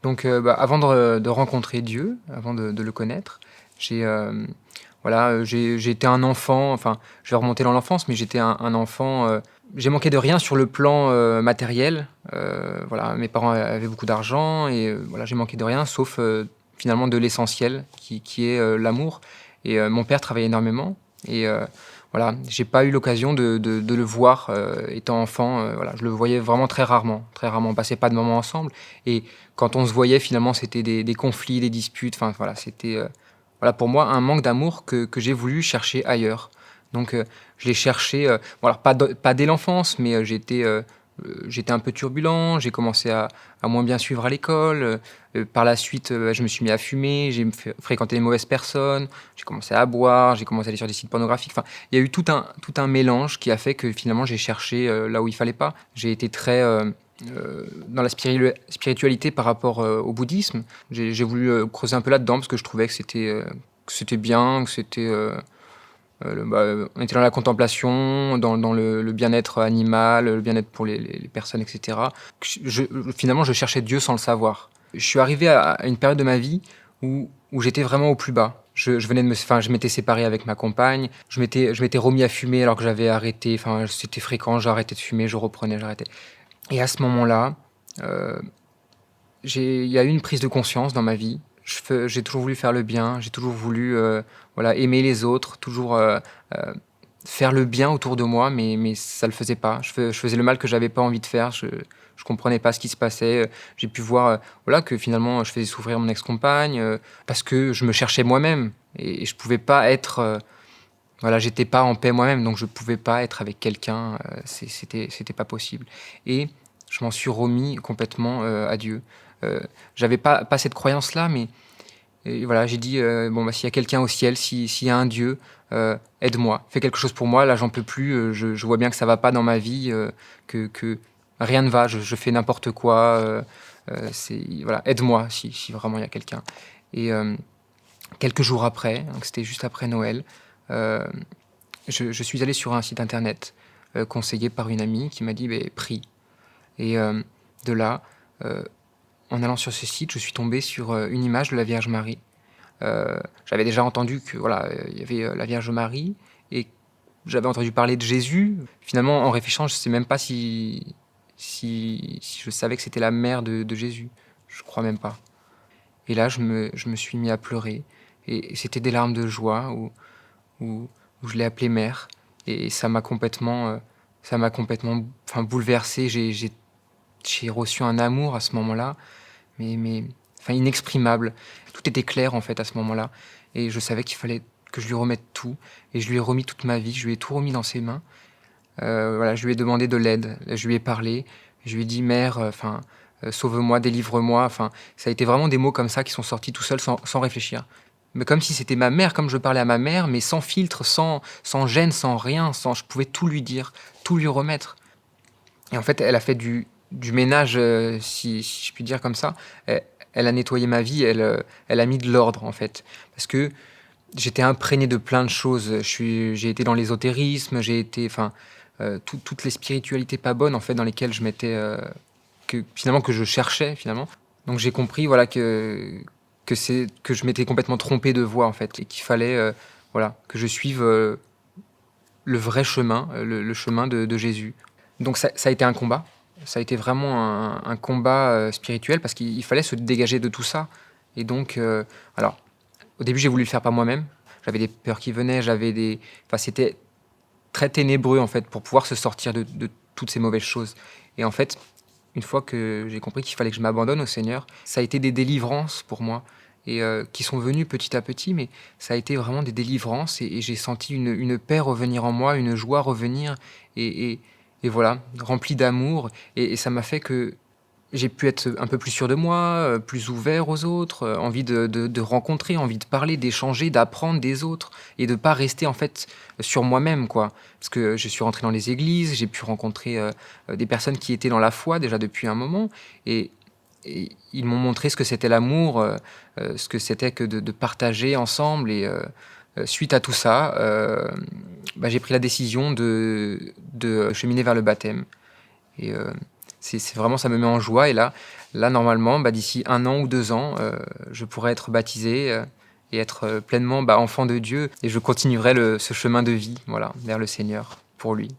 Donc, avant de rencontrer Dieu, avant de le connaître, j'ai, voilà, j'ai été un enfant, enfin, je vais remonter dans l'enfance, mais j'étais un enfant, j'ai manqué de rien sur le plan, matériel. Voilà, mes parents avaient beaucoup d'argent et voilà, j'ai manqué de rien sauf, finalement de l'essentiel qui est, l'amour et mon père travaillait énormément et voilà, j'ai pas eu l'occasion de le voir, étant enfant, voilà, je le voyais vraiment très rarement, très rarement. On passait pas de moments ensemble et quand on se voyait, finalement, c'était des conflits, des disputes, enfin voilà, c'était, voilà, pour moi, un manque d'amour que j'ai voulu chercher ailleurs. Donc, je l'ai cherché, bon alors pas dès l'enfance, mais, j'étais un peu turbulent, j'ai commencé à moins bien suivre à l'école, par la suite, je me suis mis à fumer, j'ai fréquenté les mauvaises personnes, j'ai commencé à boire, j'ai commencé à aller sur des sites pornographiques. Enfin, il y a eu tout un mélange qui a fait que finalement j'ai cherché, là où il fallait pas. J'ai été très, dans la spiritualité par rapport, au bouddhisme. J'ai voulu, creuser un peu là-dedans parce que je trouvais que c'était bien, que c'était, on était dans la contemplation, dans le bien-être animal, le bien-être pour les personnes et cetera. Finalement, je cherchais Dieu sans le savoir. Je suis arrivé à une période de ma vie où j'étais vraiment au plus bas. Je venais de enfin, je m'étais séparé avec ma compagne, je m'étais remis à fumer alors que j'avais arrêté, enfin, c'était fréquent, j'ai arrêté de fumer, je reprenais, j'arrêtais. Et à ce moment-là, heu, il y a eu une prise de conscience dans ma vie. J'ai toujours voulu faire le bien, j'ai toujours voulu, voilà, aimer les autres, toujours, heu, faire le bien autour de moi, mais ça le faisait pas. Je faisais le mal que j'avais pas envie de faire. Je comprenais pas ce qui se passait, j'ai pu voir, voilà, que finalement, je faisais souffrir mon ex-compagne, parce que je me cherchais moi-même et je pouvais pas être, voilà, j'étais pas en paix moi-même, donc je pouvais pas être avec quelqu'un, c'était pas possible et je m'en suis remis complètement, à Dieu. Heu, J'avais pas cette croyance-là, mais voilà, j'ai dit, «Bon, bah, s'il y a quelqu'un au ciel, s'il y a un Dieu, aide-moi, fais quelque chose pour moi, là, j'en peux plus, je vois bien que ça va pas dans ma vie, que rien ne va, je fais n'importe quoi, c'est voilà, aide-moi si vraiment il y a quelqu'un» et quelques jours après, donc c'était juste après Noël, heu, je suis allé sur un site internet, conseillé par une amie qui m'a dit: «Beh, prie» et de là, heu, en allant sur ce site, je suis tombé sur, une image de la Vierge Marie. J'avais déjà entendu que voilà, il y avait, la Vierge Marie et j'avais entendu parler de Jésus. Finalement, en réfléchissant, je sais même pas si je savais que c'était la mère de Jésus. Je crois même pas et là, je me suis mis à pleurer et c'était des larmes de joie où où je l'ai appelée mère et ça m'a complètement, enfin, bouleversé. J'ai reçu un amour à ce moment-là, mais enfin inexprimable. Tout était clair, en fait, à ce moment-là et je savais qu'il fallait que je lui remette tout et je lui ai remis toute ma vie. Je lui ai tout remis dans ses mains. Voilà, je lui ai demandé de l'aide. Je lui ai parlé. Je lui ai dit: «Mère, enfin, sauve-moi, délivre-moi». Enfin, ça a été vraiment des mots comme ça qui sont sortis tout seuls sans réfléchir. Mais comme si c'était ma mère, comme je parlais à ma mère, mais sans filtre, sans gêne, sans rien, sans je pouvais tout lui dire, tout lui remettre. Et en fait, elle a fait du ménage, si je puis dire comme ça. Elle a nettoyé ma vie, elle a mis de l'ordre, en fait. Parce que j'étais imprégné de plein de choses. J'ai été dans l'ésotérisme, j'ai été enfin, toutes les spiritualités pas bonnes, en fait, dans lesquelles je m'étais, que je cherchais, finalement. Donc j'ai compris, voilà, que je m'étais complètement trompé de voie, en fait et qu'il fallait, voilà, que je suive, le vrai chemin, le chemin de Jésus. Donc ça a été un combat. Ça a été vraiment un combat, spirituel parce qu'il fallait se dégager de tout ça et donc alors au début, j'ai voulu le faire par moi-même. J'avais des peurs qui venaient, j'avais des enfin, c'était très ténébreux, en fait, pour pouvoir se sortir de toutes ces mauvaises choses et en fait, une fois que j'ai compris qu'il fallait que je m'abandonne au Seigneur, ça a été des délivrances pour moi et qui sont venues petit à petit, mais ça a été vraiment des délivrances et j'ai senti une paix revenir en moi, une joie revenir et et et voilà, rempli d'amour et ça m'a fait que j'ai pu être un peu plus sûr de moi, plus ouvert aux autres, envie de rencontrer, envie de parler, d'échanger, d'apprendre des autres et de pas rester en fait sur moi-même, quoi. Parce que je suis rentré dans les églises, j'ai pu rencontrer, des personnes qui étaient dans la foi déjà depuis un moment et ils m'ont montré ce que c'était l'amour, ce que c'était que de partager ensemble et suite à tout ça, j'ai pris la décision de cheminer vers le baptême et C'est vraiment ça me met en joie et là normalement, d'ici 1 an ou 2 ans, je pourrais être baptisé, et être, pleinement, enfant de Dieu et je continuerai ce chemin de vie, voilà, vers le Seigneur, pour lui.